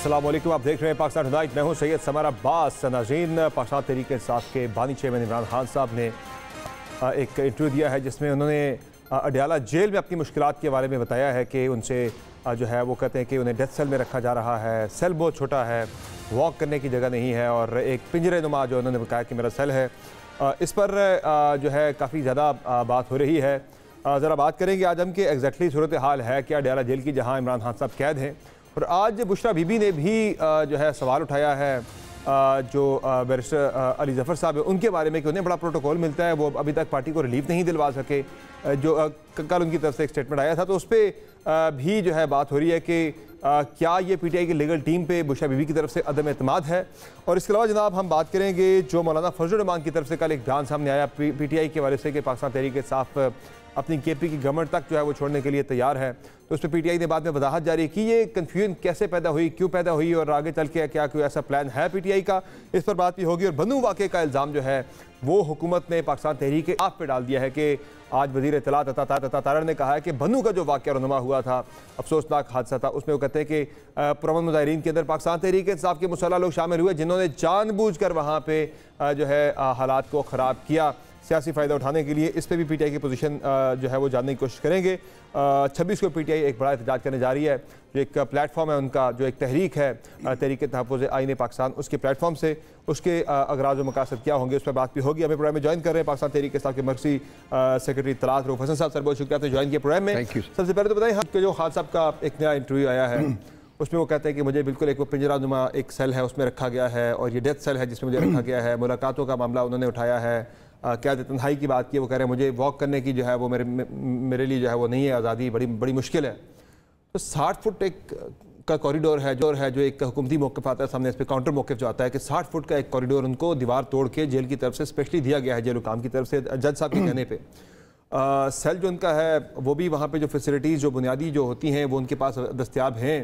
अस्सलाम वालेकुम, आप देख रहे हैं पाकिस्तान टुनाइट। मैं हूं सैयद समर अब्बास। नाज़रीन, पाकिस्तान तहरीक इंसाफ के बानी चेयरमैन इमरान खान साहब ने एक इंटरव्यू दिया है जिसमें उन्होंने अडयाला जेल में अपनी मुश्किलात के बारे में बताया है कि उनसे जो है वो कहते हैं कि उन्हें डेथ सेल में रखा जा रहा है, सेल बहुत छोटा है, वॉक करने की जगह नहीं है और एक पिंजरे नुमा जो उन्होंने बताया कि मेरा सेल है। इस पर जो है काफ़ी ज़्यादा बात हो रही है। ज़रा बात करेंगे आज हम कि एग्जैक्टली सूरत हाल है कि अडयाला जेल की, जहाँ इमरान खान साहब कैद हैं। और आज बुशरा बीबी ने भी जो है सवाल उठाया है जो बैरिस्टर अली ज़फ़र साहब है उनके बारे में कि उन्हें बड़ा प्रोटोकॉल मिलता है, वो अभी तक पार्टी को रिलीफ नहीं दिलवा सके। जो कल उनकी तरफ से एक स्टेटमेंट आया था तो उस पर भी जो है बात हो रही है कि क्या ये पीटीआई की लीगल टीम पे बुशरा बीबी की तरफ से अदम एतमाद है। और इसके अलावा जनाब हम बात करेंगे जो मौलाना फजल रहमान की तरफ से कल एक बयान सामने आया पीटीआई के हवाले से कि पाकिस्तान तहरीक इंसाफ अपनी केपी की गवर्नमेंट तक जो है वो छोड़ने के लिए तैयार है। तो उस पर पीटीआई ने बाद में वजाहत जारी की ये कन्फ्यूजन कैसे पैदा हुई, क्यों पैदा हुई और आगे चल के क्या कोई ऐसा प्लान है पीटीआई का, इस पर बात भी होगी। और बन्नू वाक़े का इल्ज़ाम जो है वो हुकूमत ने पाकिस्तान तहरीक इंसाफ पे डाल दिया है कि आज वज़ीर इत्तलात अता तारड़ ने कहा है कि बन्नू का जो वाक़या रुनुमा हुआ था, अफसोसनाक हादसा था, उसमें वो कहते हैं कि पुरअमन मुजाहिरीन के अंदर पाकिस्तान तहरीक इंसाफ के मुसल्लह लोग शामिल हुए जिन्होंने जानबूझकर वहाँ पर जो है हालात को ख़राब किया सियासी फ़ायदा उठाने के लिए। इस पर भी पीटीआई की पोजीशन जो है वो जानने की कोशिश करेंगे। 26 को पीटीआई एक बड़ा एहतजाज करने जा रही है। जो एक प्लेटफॉर्म है उनका, जो एक तहरीक है तहरीक तहफ़्फ़ुज़ आईन पाकिस्तान, उसके प्लेटफॉर्म से उसके अगराज़ व मकासद क्या होंगे उस पर बात भी होगी। हमें प्रोग्राम में ज्वाइन कर रहे हैं पाकिस्तान तहरीक इंसाफ के मर्कज़ी सेक्रेटरी इत्तलात रऊफ़ हसन साहब। सर बहुत शुक्रिया आपने ज्वाइन किया प्रोग्राम में। सबसे पहले तो बताइए आपके जो खान साहब का एक नया इंटरव्यू आया है उसमें वो कहते हैं कि मुझे बिल्कुल एक वो पिंजरा नुमा एक सेल है उसमें रखा गया है और ये डेथ सेल है जिसमें मुझे रखा गया है। मुलाकातों का मामला उन्होंने उठाया है, क्या तन्हाई की बात की, वो कह रहे हैं मुझे वॉक करने की जो है वो मेरे लिए जो है वो नहीं है, आज़ादी बड़ी मुश्किल है। तो 60 फुट एक का कॉरिडोर है जो एक हुकूमती मौक़िफ़ आता है सामने, इस पर काउंटर मौक़िफ़ जो आता है कि 60 फुट का एक कॉरिडोर उनको दीवार तोड़ के जेल की तरफ से स्पेशली दिया गया है, जेल हुकाम की तरफ से जज साहब के कहने पर। सेल जो उनका है वो भी वहाँ पर जो फैसिलिटीज़ जो बुनियादी जो होती हैं वो उनके पास दस्तियाब हैं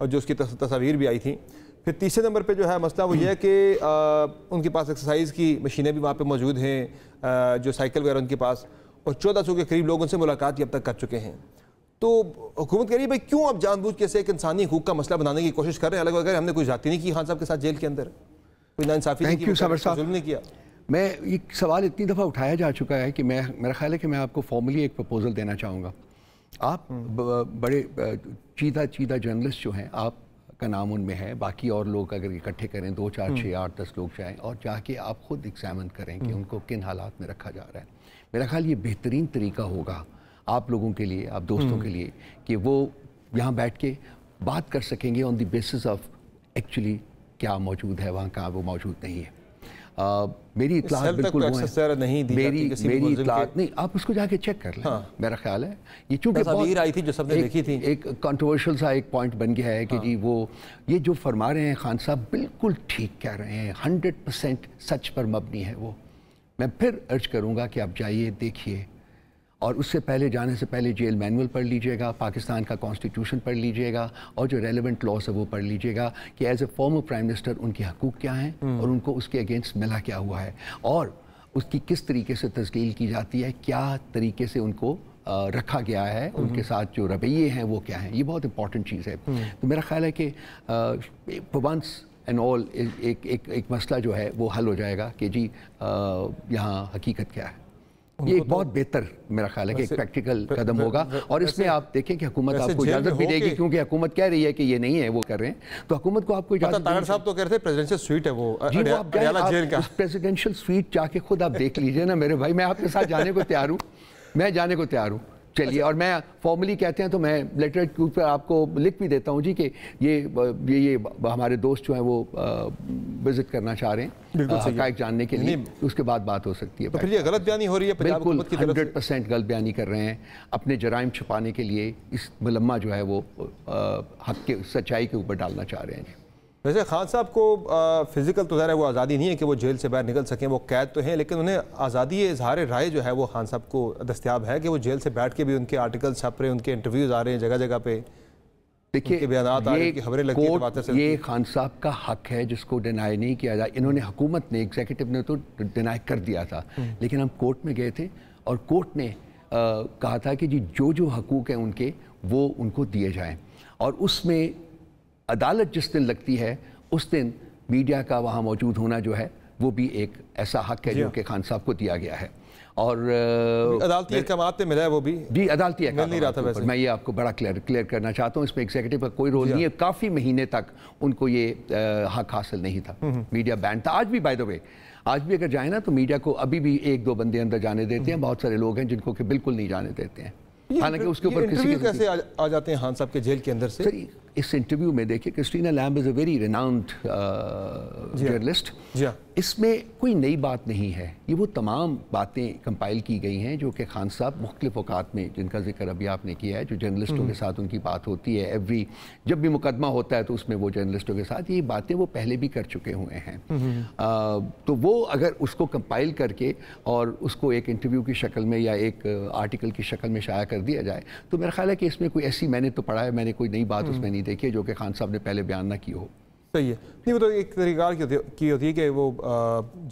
और जो उसकी तस्वीर भी आई थी। फिर तीसरे नंबर पे जो है मसला वो ये है कि उनके पास एक्सरसाइज की मशीनें भी वहाँ पे मौजूद हैं, जो साइकिल वगैरह उनके पास, और 1400 के करीब लोग उनसे मुलाकात अब तक कर चुके हैं। तो हुकूमत कह रही है भाई क्यों अब जानबूझ के से एक इंसानी हकूक़ का मसला बनाने की कोशिश कर रहे हैं, अलग वगैरह हमने कोई ज़्यादती नहीं की खान साहब के साथ जेल के अंदर, कोई नाइंसाफ़ी नहीं की, जुल्म नहीं किया। मैं ये सवाल इतनी दफ़ा उठाया जा चुका है कि मेरा ख्याल है कि मैं आपको फॉर्मली एक प्रपोजल देना चाहूँगा। आप बड़े चीदा जर्नलिस्ट जो हैं, आप का नाम उनमें है, बाकी और लोग अगर इकट्ठे करें 2, 4, 6, 8, 10 लोग जाएं और जाके आप खुद एग्जामिन करें कि उनको किन हालात में रखा जा रहा है। मेरा ख्याल ये बेहतरीन तरीका होगा आप लोगों के लिए, आप दोस्तों के लिए, कि वो यहाँ बैठ के बात कर सकेंगे on the basis of actually क्या मौजूद है वहाँ, कहाँ वो मौजूद नहीं है। मेरी इत्तलात बिल्कुल वो है, मेरी इत्तलात नहीं, आप उसको जाके चेक कर लें। हाँ। मेरा ख्याल है ये चूँकि बहुत आई थी जो सबने देखी थी, एक कंट्रोवर्शियल सा एक पॉइंट बन गया है कि हाँ। जी वो ये जो फरमा रहे हैं खान साहब बिल्कुल ठीक कह रहे हैं, 100% सच पर मबनी है वो। मैं फिर अर्ज करूँगा कि आप जाइए देखिए, और उससे पहले जाने से पहले जेल मैनुअल पढ़ लीजिएगा, पाकिस्तान का कॉन्स्टिट्यूशन पढ़ लीजिएगा और जो रेलेवेंट लॉज है वो पढ़ लीजिएगा कि as a former prime minister उनके हकूक़ क्या हैं और उनको उसके अगेंस्ट मिला क्या हुआ है और उसकी किस तरीके से तस्कील की जाती है, क्या तरीके से उनको रखा गया है, उनके साथ जो रवैये हैं वो क्या हैं। ये बहुत इंपॉर्टेंट चीज़ है। तो मेरा ख्याल है कि वंस एंड ऑल एक मसला जो है वो हल हो जाएगा कि जी यहाँ हकीकत क्या है। ये एक बहुत बेहतर मेरा ख्याल है कि एक प्रैक्टिकल कदम होगा और इसमें आप देखें कि हुकूमत आपको इजाज़त भी देगी, क्योंकि हुकूमत कह रही है कि ये नहीं है, वो कर रहे हैं, तो हुकूमत को आपको इजाज़त। तारड़ साहब तो कह रहे थे प्रेसिडेंशियल स्वीट है वो, जी वो आप जाए प्रेसिडेंशियल स्वीट जाके खुद आप देख लीजिए ना मेरे भाई, मैं आपके साथ जाने को तैयार हूँ, मैं जाने को तैयार हूँ। चलिए, और मैं फॉर्मली कहते हैं तो मैं लेटर पर आपको लिख भी देता हूँ जी कि ये हमारे दोस्त जो हैं वो विजिट करना चाह रहे हैं हक़ाइक़ जानने के लिए, उसके बाद बात हो सकती है। तो फिर ये गलत बयानी हो रही है, बिल्कुल 100% गलत बयानी कर रहे हैं, अपने जराइम छुपाने के लिए इस मुलम्मा जो है वो हक़ के सच्चाई के ऊपर डालना चाह रहे हैं। वैसे खान साहब को फिज़िकल तो ज़ाहिर है वो आज़ादी नहीं है कि वो जेल से बाहर निकल सकें, वो कैद तो हैं, लेकिन उन्हें आज़ादी इज़हार राय जो है वो खान साहब को दस्तियाब है कि वो जेल से बैठ के भी उनके आर्टिकल छप रहे हैं, उनके इंटरव्यूज़ आ रहे हैं जगह जगह पे, देखिए बयान ये खान साहब का हक है जिसको डिनाई नहीं किया जाए। इन्होंने हुकूमत ने, एग्जीक्यूटिव ने तो डिनाई कर दिया था, लेकिन हम कोर्ट में गए थे और कोर्ट ने कहा था कि जी जो हकूक़ हैं उनके वो उनको दिए जाएँ, और उसमें अदालत जिस दिन लगती है उस दिन मीडिया का वहाँ मौजूद होना जो है वो भी एक ऐसा हक है जो कि खान साहब को दिया गया है। और अदालती अहकाम पे मिला है वो भी जी, अदालती अहकाम नहीं रहा था वैसे। मैं ये आपको बड़ा क्लियर करना चाहता हूँ, इसमें एग्जीक्यूटिव का कोई रोल नहीं है। काफ़ी महीने तक उनको ये हक हासिल नहीं था, मीडिया बैन था। आज भी बाय द वे, आज भी अगर जाए ना तो मीडिया को अभी भी 1-2 बंदे अंदर जाने देते हैं, बहुत सारे लोग हैं जिनको कि बिल्कुल नहीं जाने देते हैं। हालांकि उसके ऊपर किसी कैसे आ जाते हैं खान साहब के जेल के अंदर से? सर, इस इंटरव्यू में देखिए, Christina Lamb is a very renowned journalist. इसमें कोई नई बात नहीं है, ये वो तमाम बातें कंपाइल की गई हैं जो कि खान साहब मुख्तलिफ औकात में, जिनका जिक्र अभी आपने किया है, जो जर्नलिस्टों के साथ उनकी बात होती है, जब भी मुकदमा होता है तो उसमें वो जर्नलिस्टों के साथ ये बातें वो पहले भी कर चुके हुए हैं। तो वो अगर उसको कंपाइल करके और उसको एक इंटरव्यू की शक्ल में या एक आर्टिकल की शक्ल में शाया कर दिया जाए तो मेरा ख्याल है कि इसमें कोई ऐसी, मैंने तो पढ़ा है, मैंने कोई नई बात उसमें नहीं देखी है जो कि खान साहब ने पहले बयान ना की हो। सही है। नहीं, वो तो एक तरीका की होती है कि वो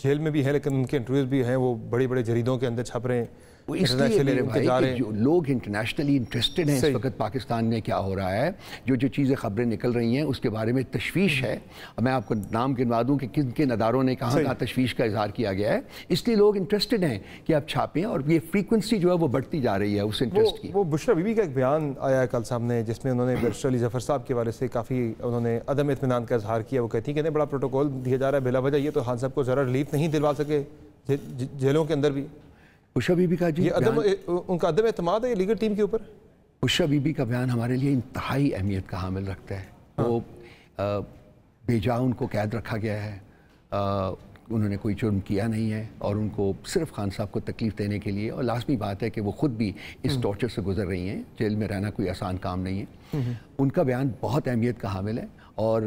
जेल में भी है लेकिन उनके इंटरव्यूज भी हैं, वो बड़े बड़े जरीदों के अंदर छप रहे हैं। वो इसलिए मेरे भाई कि जो लोग इंटरनेशनली इंटरेस्टेड हैं इस वक्त पाकिस्तान में क्या हो रहा है, जो चीज़ें खबरें निकल रही हैं उसके बारे में तशवीश है। मैं आपको नाम गिनवा दूं कि किन किन अदारों ने कहाँ तशवीश का इजहार किया गया है, इसलिए लोग इंटरेस्टेड हैं कि आप छापें और ये फ्रीक्वेंसी जो है वो बढ़ती जा रही है उस इंटरेस्ट की। वो बुशरा बीबी का एक बयान आया है कल सामने जिसमें उन्होंने बैरिस्टर अली जफर साहब के बारे से काफ़ी उन्होंने अदम इत्मीनान का इजहार किया। वो कहती है कि बड़ा प्रोटोकॉल दिया जा रहा है बिला वजह, ये तो खान साहब को ज़रा रिलीफ नहीं दिलवा सके जेलों के अंदर भी। बुशरा बीबी का जी उनका अदम एतमाद है लीगल टीम के ऊपर। बुशरा बीबी का बयान हमारे लिए इंतहाई अहमियत का हामिल रखता है। वो बेजा उनको कैद रखा गया है, उन्होंने कोई जुर्म किया नहीं है और उनको सिर्फ खान साहब को तकलीफ़ देने के लिए, और लाजमी बात है कि वो ख़ुद भी इस टॉर्चर से गुजर रही हैं, जेल में रहना कोई आसान काम नहीं है। उनका बयान बहुत अहमियत का हामिल है। और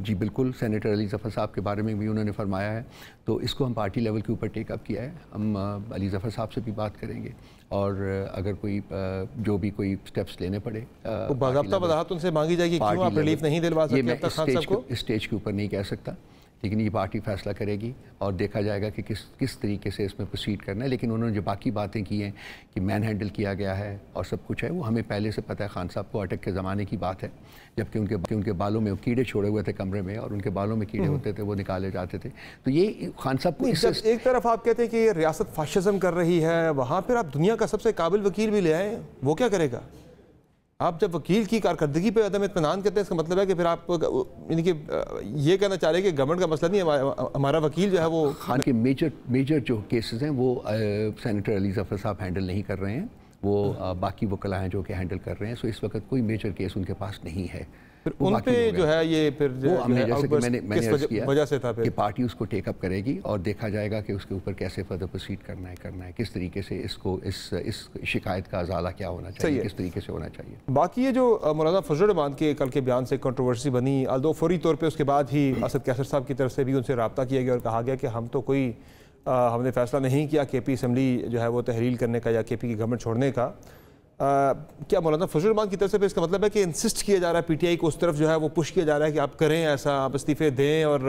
जी बिल्कुल, सेनेटर अली ज़फ़र साहब के बारे में भी उन्होंने फरमाया है, तो इसको हम पार्टी लेवल के ऊपर टेकअप किया है। हम अली ज़फ़र साहब से भी बात करेंगे और अगर कोई जो भी कोई स्टेप्स लेने पड़े तो बाज़ाब्ता वज़ाहत उनसे मांगी जाएगी, क्यों आप रिलीफ नहीं दिलवा सकते अब तक खान साहब को? इस स्टेज के ऊपर नहीं कह सकता, लेकिन ये पार्टी फैसला करेगी और देखा जाएगा कि किस तरीके से इसमें प्रोसीड करना है। लेकिन उन्होंने जो बाकी बातें की हैं कि मैन हैंडल किया गया है और सब कुछ है, वो हमें पहले से पता है। खान साहब को अटक के ज़माने की बात है, जबकि उनके बालों में कीड़े छोड़े हुए थे कमरे में, और उनके बालों में कीड़े होते थे, वो निकाले जाते थे। तो ये खान साहब को एक तरफ आप कहते हैं कि रियासत फाशिज्म कर रही है, वहाँ पर आप दुनिया का सबसे काबिल वकील भी ले आए, वो क्या करेगा? आप जब वकील की कारकर्दगी पे अदम इत्मीनान करते हैं, इसका मतलब है कि फिर आप यानी कि ये कहना चाह रहे हैं कि गवर्नमेंट का मसला नहीं है, हमारा वकील जो है वो खान के मेजर जो केसेस हैं वो सेनेटर अली ज़फ़र साहब हैंडल नहीं कर रहे हैं, वो बाकी वकला हैं जो कि हैंडल कर रहे हैं। सो इस वक्त कोई मेजर केस उनके पास नहीं है। उन पे जो है ये फिर वो हमने जैसे कि मैंने वजह से था कि पार्टी उसको टेकअप करेगी और देखा जाएगा कि उसके ऊपर कैसे फर्दर प्रोसीड करना है, किस तरीके से इसको इस शिकायत का अजाला क्या होना चाहिए, किस तरीके से होना चाहिए। बाकी ये जो मौलाना फजल रहमान के कल के बयान से कंट्रोवर्सी बनी, अल्दो फौरी तौर पर उसके बाद ही असद कैसर साहब की तरफ से भी उनसे रब्ता किया गया और कहा गया कि हम तो कोई हमने फैसला नहीं किया KP असम्बली जो है वो तहरील करने का या KP की गवर्नमेंट छोड़ने का। क्या मौलाना फजल रहमान की तरफ से इसका मतलब है कि इंसिस्ट किया जा रहा है PTI को उस तरफ जो है वो पुश किया जा रहा है कि आप करें ऐसा, आप इस्तीफे दें और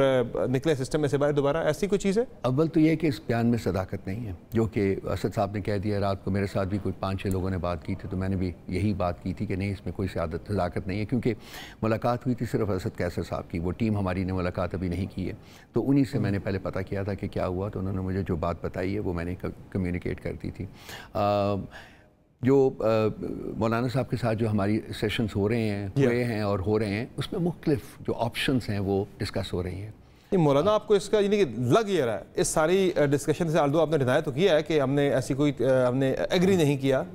निकले सिस्टम में से बाहर दोबारा, ऐसी कोई चीज़ है? अव्वल तो ये है कि इस बयान में सदाकत नहीं है, जो कि असद साहब ने कह दिया। रात को मेरे साथ भी कोई 5-6 लोगों ने बात की थी, तो मैंने भी यही बात की थी कि नहीं, इसमें कोई सदाकत नहीं है, क्योंकि मुलाकात हुई थी सिर्फ असद कैसर साहब की, वो टीम हमारी ने मुलाकात अभी नहीं की है। तो उन्हीं से मैंने पहले पता किया था कि क्या हुआ, तो उन्होंने मुझे जो बात बताई है वो मैंने कम्युनिकेट कर दी थी। जो मौलाना साहब के साथ जो हमारी सेशंस हो रहे हैं और हो रहे हैं, उसमें मुख्तलिफ जो ऑप्शंस हैं वो डिस्कस हो रही हैं। मौलाना आपको इसका यानी कि लग ये रहा है इस सारी डिस्कशन से, आल्दो आपने डिनाई तो किया है कि हमने ऐसी कोई हमने एग्री नहीं किया,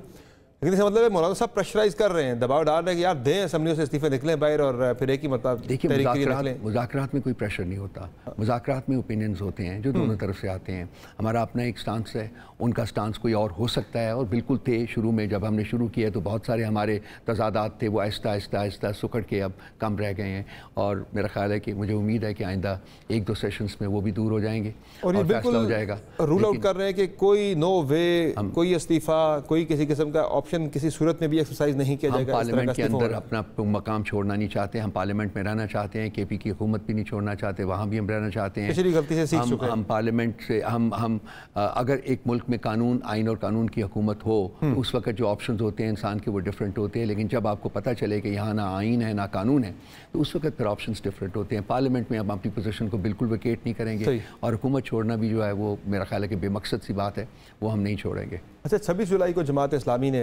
लेकिन इसका मतलब है मौलाना साहब प्रेशराइज कर रहे हैं, दबाव डाल रहे हैं कि यार दें असम्बलियों से इस्तीफे, निकलें बाहर और फिर एक ही मतलब। देखिए, मुज़ाकरात में कोई प्रेशर नहीं होता, मुज़ाकरात में ओपिनियंस होते हैं जो दोनों तरफ से आते हैं। हमारा अपना एक स्टांस है, उनका स्टांस कोई और हो सकता है, और बिल्कुल थे शुरू में जब हमने शुरू किया तो बहुत सारे हमारे तजादात थे, वो आहिस्ता आहिस्ता आहिस्ता सुकड़ के अब कम रह गए हैं। और मेरा ख्याल है कि मुझे उम्मीद है कि आइंदा 1-2 सेशंस में वो भी दूर हो जाएंगे और ये फैसला हो जाएगा। रूल आउट कर रहे हैं कि कोई नो वे, कोई इस्तीफ़ा, कोई किसी किस्म का ऑप्शन ऑप्शन किसी सूरत में भी एक्सरसाइज नहीं किया जाएगा? हम पार्लियामेंट के अंदर अपना मकाम छोड़ना नहीं चाहते, हम पार्लियामेंट में रहना चाहते हैं, केपी की हुकूमत भी नहीं छोड़ना चाहते, वहाँ भी हम रहना चाहते हैं। पिछली गलती से सीख चुके हैं। हम पार्लियामेंट से हम अगर एक मुल्क में कानून, आइन और कानून की हुकूमत हो तो उस वक्त जो ऑप्शंस होते हैं इंसान के वो डिफरेंट होते हैं, लेकिन जब आपको पता चले कि यहाँ ना आइन है ना कानून है तो उस वक्त फिर ऑप्शंस डिफरेंट होते हैं। पार्लियामेंट में हम अपनी पोजीशन को बिल्कुल वेकेट नहीं करेंगे और हुकूमत छोड़ना भी जो है वो मेरा ख्याल है कि बेमकसद सी बात है, वो हम नहीं छोड़ेंगे। अच्छा, 26 जुलाई को जमात इस्लामी ने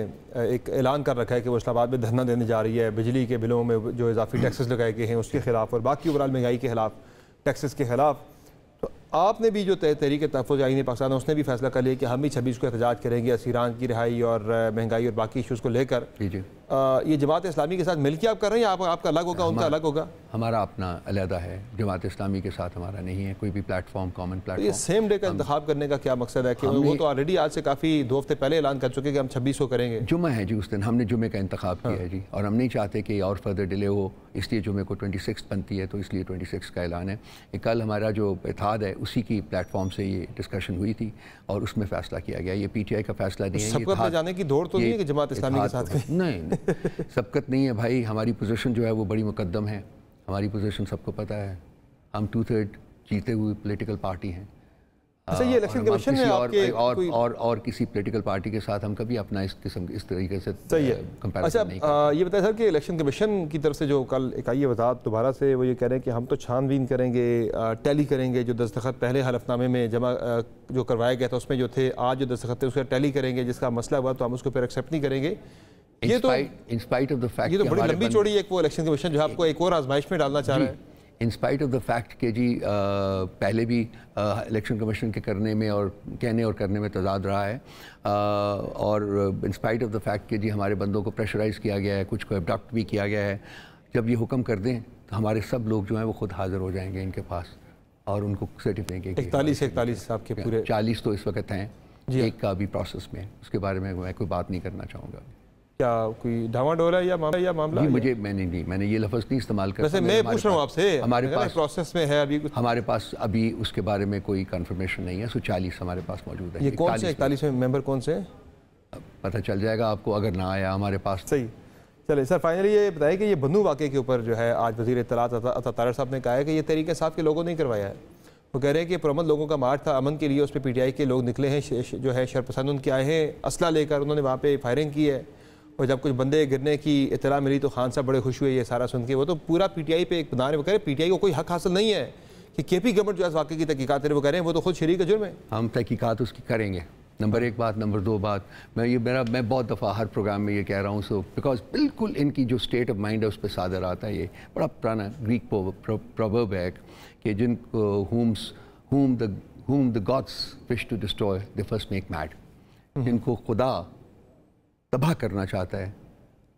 एक ऐलान कर रखा है कि वो इस्लामाबाद में धरना देने जा रही है बिजली के बिलों में जो इजाफी टैक्सेस लगाए गए हैं उसके खिलाफ और बाकी ओवरऑल महंगाई के खिलाफ, टैक्सेस के खिलाफ। तो आपने भी जो तहरीक तहफ़्फ़ुज़ आईन पाकिस्तान, उसने भी फैसला कर लिया कि हम भी 26 को एहतजाज करेंगे असीरान की रिहाई और महंगाई और बाकी इशूज़ को लेकर। ये जमात इस्लामी के साथ मिलकर आप कर रहे हैं या आपका अलग होगा, उनका अलग होगा? हमारा अपना अलहदा है, जमात इस्लामी के साथ हमारा नहीं है कोई भी प्लेटफॉर्म, कॉमन प्लेटफॉर्म। ये सेम डे का इंतखाब करने का क्या मकसद है कि वो तो ऑलरेडी आज से काफ़ी 2 हफ्ते पहले ऐलान कर चुके कि हम 26 को करेंगे? जुम्मा है जी, उस दिन हमने जुम्मे का इंतखाब किया है जी, और हम नहीं चाहते कि और फर्दर डिले हो, इसलिए जुम्मे को 26 बनती है तो इसलिए 26 का ऐलान है। कल हमारा जो इत्तेहाद है उसी की प्लेटफॉर्म से ये डिस्कशन हुई थी और उसमें फ़ैसला किया गया। ये PTI का फैसला नहीं है। सबकत में जाने की दौड़ तो नहीं है कि जमात इस्लामी के साथ? नहीं, सबकत नहीं है भाई। हमारी पोजीशन जो है वो बड़ी मुकद्दम है, हमारी पोजीशन सबको पता है। हम 2/3 जीते हुए पॉलिटिकल पार्टी हैं। अच्छा, ये इलेक्शन कमीशन में आपके और किसी पॉलिटिकल पार्टी के साथ हम कभी अपना इस तरीके से कंपैरिजन नहीं। अच्छा, ये बताएं सर कि इलेक्शन कमीशन की तरफ से जो कल एक आई है वजाहत दोबारा से, वो ये कह रहे हैं कि हम तो छानबीन करेंगे, टैली करेंगे, जो दस्तखत पहले हलफनामे में जमा जो करवाया गया था उसमें जो थे, आज जो दस्तखत थे उसका टैली करेंगे, जिसका मसला हुआ तो हम उसको फिर एक्सेप्ट नहीं करेंगे। ये तो in spite of the fact, ये तो बड़ी लंबी चौड़ी एक वो इलेक्शन कमीशन जो आपको एक और आजमाइश में डालना चाह रहा है। In spite of the fact कि जी पहले भी इलेक्शन कमीशन के करने में और कहने और करने में तजाद रहा है, और in spite of the fact कि जी हमारे बंदों को प्रेशराइज़ किया गया है, कुछ को एबडक्ट भी किया गया है। जब ये हुक्म कर दें तो हमारे सब लोग जो हैं वो खुद हाज़िर हो जाएंगे इनके पास और उनको सर्टिफिकेट 41 आपके पूरे 40 तो इस वक्त हैं, एक का भी प्रोसेस में, उसके बारे में मैं कोई बात नहीं करना चाहूँगा। क्या कोई डावाडोल है या मामला? मैंने ये लफ्ज़ नहीं इस्तेमाल कर। वैसे मैं पूछ रहा हूँ आपसे, हमारे पास प्रोसेस में है अभी? हमारे पास अभी उसके बारे में कोई कंफर्मेशन नहीं है। 40 हमारे पास मौजूद है। ये कौन से 41 में मेंबर कौन से? पता चल जाएगा आपको अगर ना आया हमारे पास। सही, चले सर, फाइनली ये बताइए कि ये बन्नू वाक़े के ऊपर जो है आज वज़ीर इत्तलात अता तारिक साहब ने कहा है कि ये तहरीक इंसाफ के लोगों ने करवाया है। वो कह रहे हैं कि पुरअमन लोगों का मार्च था अमन के लिए, उस पर PTI के लोग निकले हैं, जो है शरपसंद उनके आए हैं, असला लेकर उन्होंने वहाँ पे फायरिंग की है और जब कुछ बंदे गिरने की इतला मिली तो खान साहब बड़े खुश हुए ये सारा सुन के। वो तो पूरा PTI पे एक बना रहे, वो कह रहे PTI को कोई हक हासिल नहीं है कि KP गवर्नमेंट जो है वाक़े की तहकीकात है, वो कह रहे हैं वो तो खुद शरीक जुर्म है। हम तहकीकात उसकी करेंगे, नंबर 1 बात। नंबर 2 बात, मैं बहुत दफ़ा हर प्रोग्राम में ये कह रहा हूँ, सो बिकॉज बिल्कुल इनकी जो स्टेट ऑफ माइंड है उस पर सादर आता है। ये बड़ा पुराना ग्रीक प्रोवर्ब है कि जिनको whom the gods wish to destroy they first make mad। जिनको खुदा तबाह करना चाहता है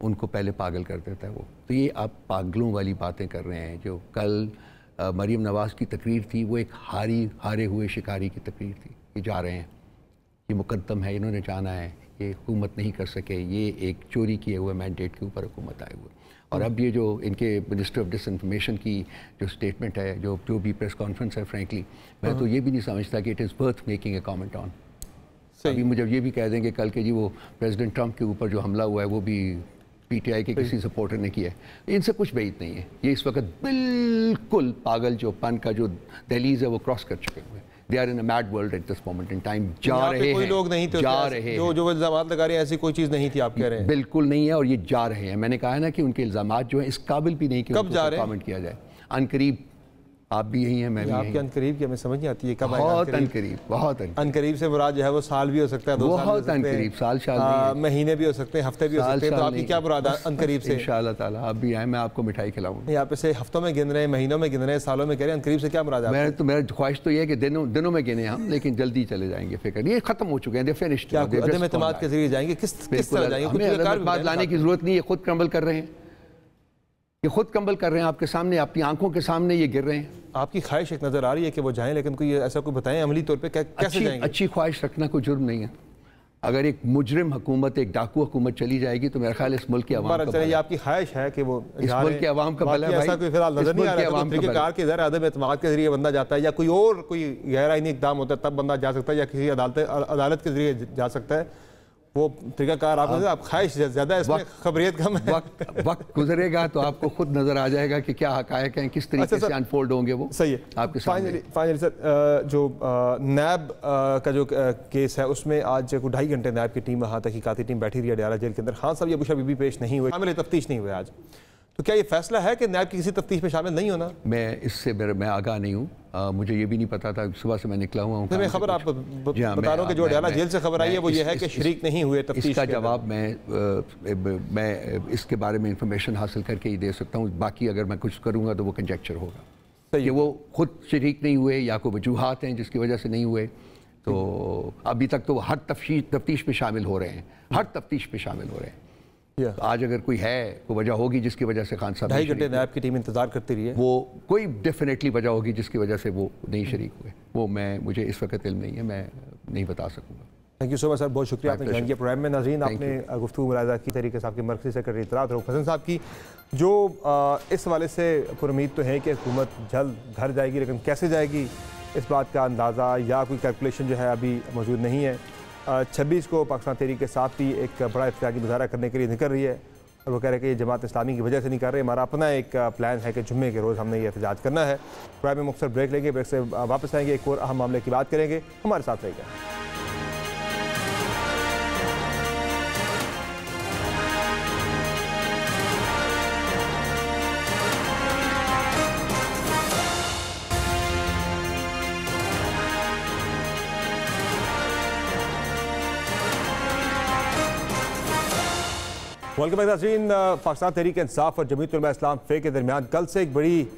उनको पहले पागल कर देता है वो। तो ये आप पागलों वाली बातें कर रहे हैं। जो कल मरीम नवाज़ की तकरीर थी वो एक हारे हुए शिकारी की तकरीर थी। ये जा रहे हैं, ये मुकद्दम है, इन्होंने जाना है, ये हुकूमत नहीं कर सके, ये एक चोरी किए हुए मैंडेट के ऊपर हुकूमत आए हुए। और अब ये जो इनके मिनिस्टर ऑफ डिसइंफॉर्मेशन की जो स्टेटमेंट है, जो भी प्रेस कॉन्फ्रेंस है, फ्रेंकली मैं तो ये भी नहीं समझता कि it is worth making a comment on. अभी मुझे ये भी कह देंगे कल के जी वो प्रेसिडेंट ट्रंप के ऊपर जो हमला हुआ है वो भी PTI के किसी सपोर्टर ने किया है। इनसे कुछ बैद नहीं है। ये इस वक्त बिल्कुल पागल जो पन का जो दहलीज है वो क्रॉस कर चुके हुए हैं। They are in a mad world at this moment in time. जा रहे हैं, कोई लोग नहीं थे जा रहे हैं, जो इल्ज़ामात लगा रहे हैं ऐसी कोई चीज़ नहीं थी, आप कह रहे हैं? बिल्कुल नहीं है, और ये जा रहे हैं। मैंने कहा है ना कि उनके इल्ज़ामात जो है इस काबिल भी नहीं कि कब जा रहे हैं कमेंट किया जाए। अनकरीब आप भी यही हैं, मैं भी आपके अनकरीब की हमें समझ नहीं आती है कब आएगा। बहुत अनकरीब, बहुत अनकरीब से मुराद जो है वो साल भी हो सकता है, 2 साल बहुत अनकरीब, साल महीने भी हो सकते हैं, हफ्ते भी हो सकते हैं। तो आपकी क्या मुराद है अनकरीब से? इंशाअल्लाह ताला आप भी आए, मैं आपको मिठाई खिलाऊंगा। यहाँ पे से हफ्तों में गिन रहे हैं, महीनों में गिन रहे हैं, सालों में कह रहे हैं, अनकरीब से क्या मुराद है? मेरा ख्वाहिश तो ये है कि दिनों में गिने हम, लेकिन जल्दी चले जाएंगे। फिक्र ये खत्म हो चुके हैं, फिनिश्ड। क्या अदम एतमाद के जरिए जाएंगे? किस तरह जाएंगे? बात लाने की जरूरत नहीं है, खुद क्रम्बल कर रहे हैं, ये खुद कंबल कर रहे हैं आपके सामने, आपकी आंखों के सामने ये गिर रहे हैं। आपकी ख्वाहिश एक नज़र आ रही है कि वो जाएं, लेकिन कोई ऐसा कोई बताएं अमली तौर पे कैसे जाएंगे? अच्छी ख्वाहिश रखना कोई जुर्म नहीं है। अगर एक मुजरिम हुकूमत, एक डाकू हुकूमत चली जाएगी तो मेरा ख्याल इस मुल्क की आवाम का, ये आपकी ख्वाहिश है कि वो इस मुल्क की आवाम का भला है भाई। ऐसा कोई फिलहाल नजर नहीं आ रहा है। तरीक़ेकार के ज़रिए अदम एतमाद के जरिए बंदा जाता है, या कोई और कोई गैर आईनी इक़दाम होता है तब बंदा जा सकता है, या किसी अदालत के जरिए जा सकता है। वो तरीकाकार आप ख्वाहिश ज़्यादा है, इसमें खबरियत कम है। वक्त गुजरेगा तो आपको खुद नजर आ जाएगा कि क्या हकायक हैं, किस तरीके से अनफोल्ड होंगे वो। सही है आपके सामने। फाइनली सर, जो नैब का जो केस है उसमें आज 2.5 घंटे नैब की टीम वहाँ तहकीकाती टीम बैठी रही है अडयाला जेल के अंदर। खान साहब ये अबू भी पेश नहीं हुए, शामिल तफ्तीश नहीं हुए आज, तो क्या ये फैसला है कि नैब की किसी तफ्तीश में शामिल नहीं होना? मैं आगाह नहीं हूँ, मुझे ये भी नहीं पता था, सुबह से मैं निकला हुआ हूँ। मैं खबर आप बता रहा हूँ कि जो अडयाला जेल से खबर आई है वो ये है कि शरीक नहीं हुए तफ्तीश। इसका जवाब मैं इसके बारे में इंफॉर्मेशन हासिल करके ही दे सकता हूँ, बाकी अगर मैं कुछ करूँगा तो वो कंजेक्चर होगा कि वो खुद शरीक नहीं हुए या कोई वजूहात हैं जिसकी वजह से नहीं हुए। तो अभी तक तो हर तफ्तीश में शामिल हो रहे हैं, हर तफ्तीश में शामिल हो रहे हैं। तो आज अगर कोई है, कोई वजह होगी जिसकी वजह से खान साहब 2.5 घंटे नैब की टीम इंतजार करती रही है, वो कोई डेफिनेटली वजह होगी जिसकी वजह से वो नहीं शरीक हुए। वो मुझे इस वक्त इल्म नहीं है, मैं नहीं बता सकूँगा। Thank you so much sir, बहुत शुक्रिया आपने ज्वाइन किया प्रोग्राम में। नाज़रीन, आपने गुफ्तगू मुलाज़ा की तरीके साहब की मरकज़ी सेक्रेटरी इत्तलात रऊफ़ हसन साहब की, जो इस हवाले से पुरुम्मीद तो है कि हुकूमत जल्द घर जाएगी, लेकिन कैसे जाएगी इस बात का अंदाज़ा या कोई कैलकुलेशन जो है अभी मौजूद नहीं है। 26 को पाकिस्तान तहरीक इंसाफ भी एक बड़ा इत्तेफाकी मुज़ाहरा करने के लिए निकल रही है और वो कह रहे हैं कि ये जमात इस्लामी की वजह से नहीं कर रहे, हमारा अपना एक प्लान है कि जुम्मे के रोज़ हमने ये एहतजाज करना है। प्रोग्राम में मुख्तसर ब्रेक लेंगे, ब्रेक से वापस आएंगे, एक और अहम मामले की बात करेंगे, हमारे साथ रहिएगा। वेलकम नाज़रीन, पाकिस्तान तहरीक इंसाफ और जमीयत उलमा इस्लाम फ़े के दरमियान कल से एक बड़ी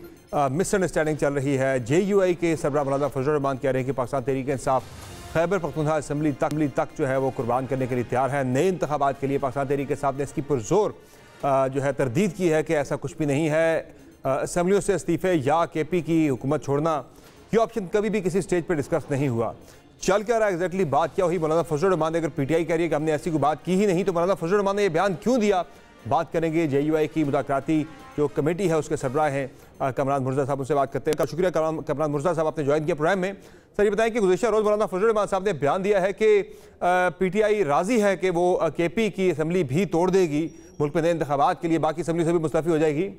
मिसअंडरस्टैंडिंग चल रही है। JUI के सरबराह मौलाना फजलुर रहमान कह रहे हैं कि पाकिस्तान तहरीक इंसाफ खैबर पख्तूनख्वा असम्बली तक जो है वो कुर्बान करने के लिए तैयार है। नए इंतखाबात के लिए पाकिस्तान तहरीक इंसाफ ने इसकी पुरजोर जो है तरदीद की है कि ऐसा कुछ भी नहीं है। असम्बलियों से इस्तीफ़े या KP की हुकूमत छोड़ना, ये ऑप्शन कभी भी किसी स्टेज पर डिस्कस नहीं हुआ। चल क्या रहा है एग्जैक्टली, बात क्या हुई? मौलाना फजलुर रहमान ने, अगर PTI कह रही है कि हमने ऐसी कोई बात की ही नहीं, तो मौलाना फजलुर रहमान ने यह बयान क्यों दिया? बात करेंगे। JUI की मुज़ाकराती जो कमेटी है उसके सरबराह हैं कमरान मुर्जा साहब, उनसे बात करते हैं। शुक्रिया कमरान मुर्जा साहब, आपने ज्वाइन किया प्रोग्राम में। सर ये बताएं कि गुज़िश्ता रोज़ मौलाना फजलुर रहमान साहब ने बयान दिया है कि PTI राज़ी है कि वो KP की असम्बली भी तोड़ देगी मुल्क में नए इंतखाबात के लिए, बाकी असम्बली से भी मुस्तफ़ी हो जाएगी।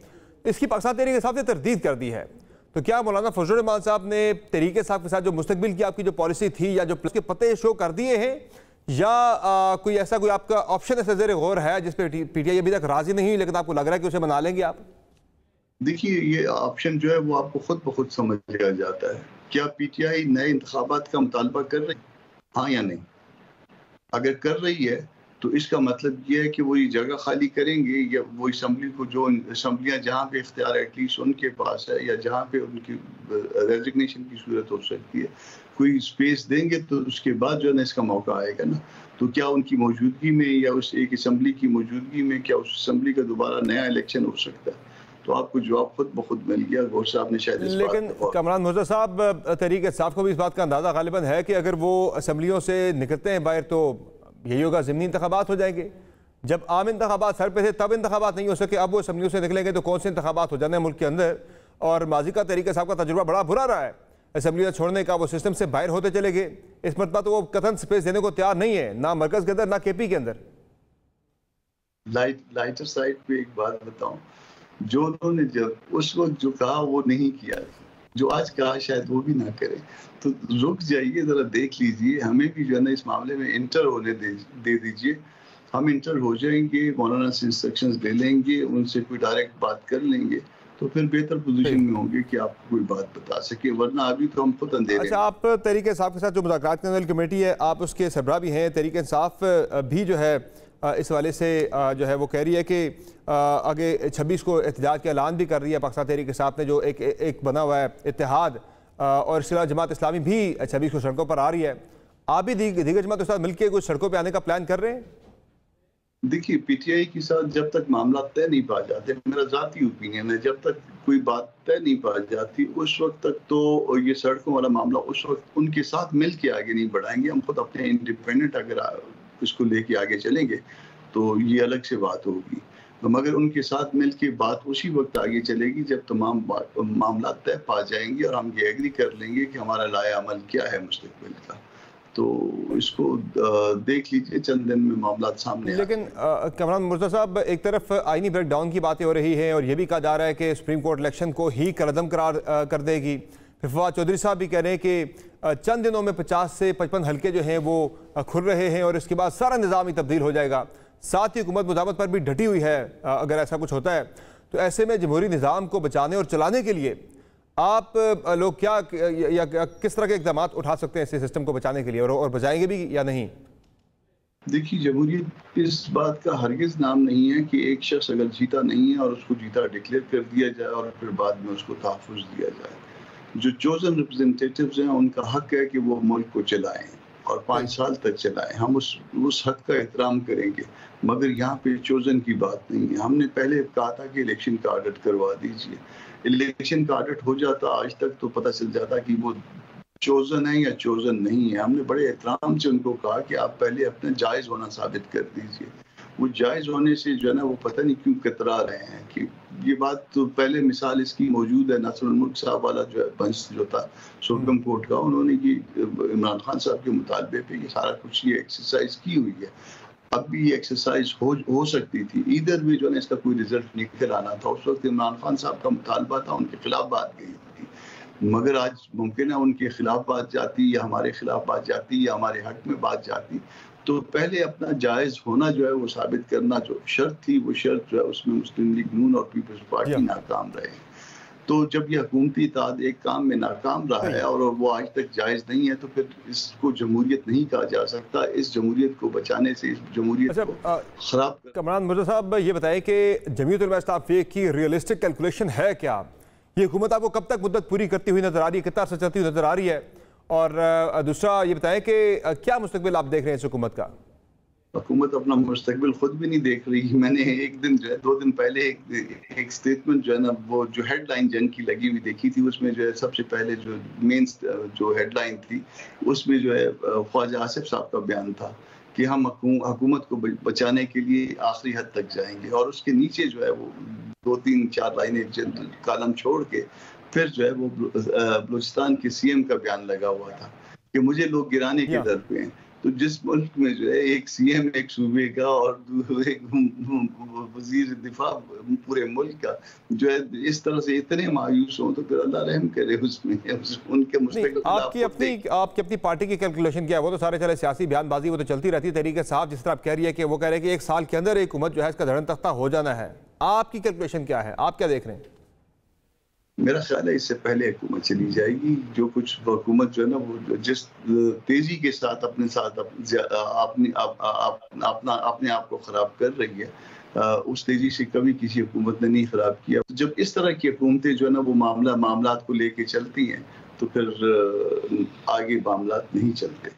इसकी पाकिस्तान तहरीक इंसाफ ने तरदीद कर दी है। तो क्या मौलाना फजलुर रहमान साहब ने तहरीक इंसाफ के साथ जो मुस्तकबिल की आपकी जो पॉलिसी थी या जो उसके पते शो कर दिए हैं, या कोई ऐसा कोई आपका ऑप्शन ऐसा ज़ेर गौर है जिस पे PTI अभी तक राजी नहीं हुई लेकिन आपको लग रहा है कि उसे बना लेंगे आप? देखिए, ये ऑप्शन जो है वो आपको खुद ब खुद समझ लिया जाता है। क्या PTI नए इंतखाबात का मुतालबा कर रही है, हाँ या नहीं? अगर कर रही है तो इसका मतलब ये है कि वो ये जगह खाली करेंगे, या वो असम्बली को, जो असम्बलियाँ जहाँ पे इख्तियार एटलीस्ट उनके पास है या जहाँ पे उनकी रेजिग्नेशन की सूरत हो सकती है, कोई स्पेस देंगे तो उसके बाद जो है ना इसका मौका आएगा ना। तो क्या उनकी मौजूदगी में या उस एक असम्बली की मौजूदगी में क्या उस असम्बली का दोबारा नया इलेक्शन हो सकता है? तो आपको जवाब खुद ब खुद मिल गया। गौर साहब ने शायद लेकिन कमरान मुर्जा साहब, तहरीक इंसाफ को भी इस बात का अंदाज़ा गालिबन है कि अगर वो असम्बलियों से निकलते हैं बाहर तो यही होगा, ज़िमनी इंतखाबात हो जाएंगे। जब आम इंतखाबात सर पे थे तब इंतखाबात नहीं हो सके, अब वो असम्बलियों से निकलेंगे तो कौन से इंतखाबात हो जाने हैं मुल्क के अंदर। और माजी का तहरीक इंसाफ का तजुर्बा बड़ा बुरा रहा है असम्बलियाँ छोड़ने का, वो सिस्टम से बाहर होते चले गए। इस मरतबा तो वो कतन स्पेस देने को तैयार नहीं है, ना मरकज़ के अंदर ना KP के अंदर। लाइटर साइड पे एक बात बताऊं, जो उन्होंने जब उस वक्त जो कहा वो नहीं किया, जो आज कहा शायद वो भी ना करें। तो रुक जाइए, जरा देख लीजिए, हमें भी जो है ना इस मामले में इंटर होने दे दीजिए। हम इंटर हो जाएंगे, मौलाना से इंस्ट्रक्शंस ले लेंगे, उनसे कोई डायरेक्ट बात कर लेंगे, तो फिर बेहतर पोजीशन में होंगे कि आपको कोई बात बता सके, वरना अभी तो हम खुद अंधेरे। अच्छा, आप तहरीक इंसाफ के साथ जो मुज़ाकरात करने कमेटी है, आप उसके सरबराह भी हैं। तहरीक इंसाफ भी जो है इस वाले से जो है वो कह रही है कि आगे 26 को एहतजाज का ऐलान भी कर रही है। पाकिस्तान तहरीक इंसाफ ने जो एक बना हुआ है इत्तेहाद, और इसके अलावा जमात इस्लामी भी 26 को सड़कों पर आ रही है। आप भी दीगर जमात के साथ मिलकर कुछ सड़कों पर आने का प्लान कर रहे हैं? देखिए, PTI के साथ जब तक मामला तय नहीं पा जाते, मेरा ज़ाती ओपिनियन है, जब तक कोई बात तय नहीं पा जाती उस वक्त तक तो ये सड़कों वाला मामला उस वक्त उनके साथ मिल के आगे नहीं बढ़ाएंगे। हम खुद अपने इंडिपेंडेंट अगर इसको लेके आगे चलेंगे तो ये अलग से बात होगी, मगर उनके साथ मिल के बात उसी वक्त आगे चलेगी जब तमाम मामला तय पा जाएंगे और हम ये एग्री कर लेंगे कि हमारा लाया अमल क्या है मुस्तकबिल का। तो इसको देख लीजिए, चंद दिन में मामला सामने। लेकिन कमरान मुर्तज़ा साहब, एक तरफ आईनी ब्रेकडाउन की बातें हो रही हैं और ये भी कहा जा रहा है कि सुप्रीम कोर्ट इलेक्शन को ही कलअदम करार कर देगी। फिर फवाद चौधरी साहब भी कह रहे हैं कि चंद दिनों में 50 से 55 हल्के जो हैं वो खुल रहे हैं और इसके बाद सारा निज़ाम ही तब्दील हो जाएगा। साथ ही हुकूमत मुदावत पर भी डटी हुई है अगर ऐसा कुछ होता है। तो ऐसे में जमहूरी निज़ाम को बचाने और चलाने के लिए आप लोग क्या या किस तरह के इक़दाम उठा सकते हैं इस सिस्टम को बचाने के लिए, और बचाएंगे भी या नहीं? देखिए, जमहूरियत इस बात का हरगिज़ नाम नहीं है कि एक शख्स अगर जीता नहीं है और उसको जीता डिक्लेयर कर दिया जाए और फिर बाद में उसको तहफ़्फ़ुज़ दिया जाए। जो चोज़न रिप्रेजेंटेटिव्स हैं उनका हक है कि वो मुल्क को चलाएं और 5 साल तक चलाएं। हम उस हक का एहतराम करेंगे, मगर यहाँ पे चोज़न की बात नहीं है। हमने पहले कहा था कि इलेक्शन का ऑडिट करवा दीजिए। इलेक्शन का ऑडिट हो जाता, आज तक तो पता चल जाता कि वो चोज़न है या चोज़न नहीं है। हमने बड़े एहतराम से उनको कहा कि आप पहले अपना जायज़ होना साबित कर दीजिए। वो जायज़ होने से जो है ना, वो पता नहीं क्यों कतरा रहे हैं कि ये बात। तो पहले मिसाल इसकी मौजूद है, नासिरुल मुल्क साहब वाला जो है बंस जो था सुप्रीम कोर्ट का, उन्होंने ये इमरान खान साहब के मुतालबे पे ये सारा कुछ ये एक्सरसाइज की हुई है। अब भी ये एक्सरसाइज हो सकती थी। इधर भी जो है इसका कोई रिजल्ट निकल आना था। उस वक्त इमरान खान साहब का मुतालबा था, उनके खिलाफ बात गई थी, मगर आज मुमकिन है उनके खिलाफ बात जाती या हमारे खिलाफ बात जाती या हमारे हक में बात जाती। तो पहले अपना जायज़ होना जो है वो साबित करना जो शर्त थी, वो शर्त जो है उसमें मुस्लिम लीग नून और पीपल्स पार्टी नाकाम रहे। तो जब यह हुकूमती इत्तेहाद एक काम में नाकाम रहा है और वो आज तक जायज़ नहीं है, तो फिर इसको जमहूरियत नहीं कहा जा सकता। इस जमहूरियत को बचाने से इस जमहूरियत को खराब। कमरान मुर्तज़ा साहब, ये बताएं कि जमीयत उलमा इत्तेफाक की रियलिस्टिक कैलकुलेशन है क्या? ये हुकूमत आपको कब तक मुद्दत पूरी करती हुई नजर आ रही है, कितना अर्सा चलती हुई नजर आ रही है? और दूसरा ये बताएं कि क्या मुस्तकबिल आप देख रहे हैं इस हुकूमत का? हुकूमत अपना मुस्तकबिल खुद भी नहीं देख रही। मैंने एक दिन जो है 2 दिन पहले एक स्टेटमेंट जो है ना, वो जो हेडलाइन जंग की लगी हुई देखी थी। उसमें जो है सबसे पहले जो मेन जो हेडलाइन थी उसमें जो है ख्वाजा आसिफ साहब का बयान था कि हम हुकूमत को बचाने के लिए आखिरी हद तक जाएंगे, और उसके नीचे जो है वो 2-3-4 लाइनें कालम छोड़ के फिर जो है वो बलूचिस्तान के सीएम का बयान लगा हुआ था कि मुझे लोग गिराने के दर पे हैं। तो जिस मुल्क में जो है एक सीएम एक सूबे का और एक वजीर दिफा पूरे मुल्क का जो है इस तरह से इतने मायूस हों, तो फिर अल्लाह रहम करे उसमें उनके मुस्तकबिल। आपकी अपनी पार्टी की कैलकुलेशन क्या है? वो तो सारे चले सियासी बयानबाजी वो तो चलती रहती है। तहरीक इंसाफ जिस तरह आप कह रही है कि वो कह रहे हैं कि 1 साल के अंदर एक हुकूमत जो है इसका धड़न तख्ता हो जाना है। आपकी कैलकुलेशन क्या है? आप क्या देख रहे हैं? मेरा ख्याल है इससे पहले हुकूमत चली जाएगी। जो कुछ हुकूमत जो है ना वो जिस तेजी के साथ अपने आप को खराब कर रही है, उस तेजी से कभी किसी हुकूमत ने नहीं खराब किया। जब इस तरह की हुकूमतें जो है ना वो मामलात को लेके चलती हैं, तो फिर आगे मामलात नहीं चलते।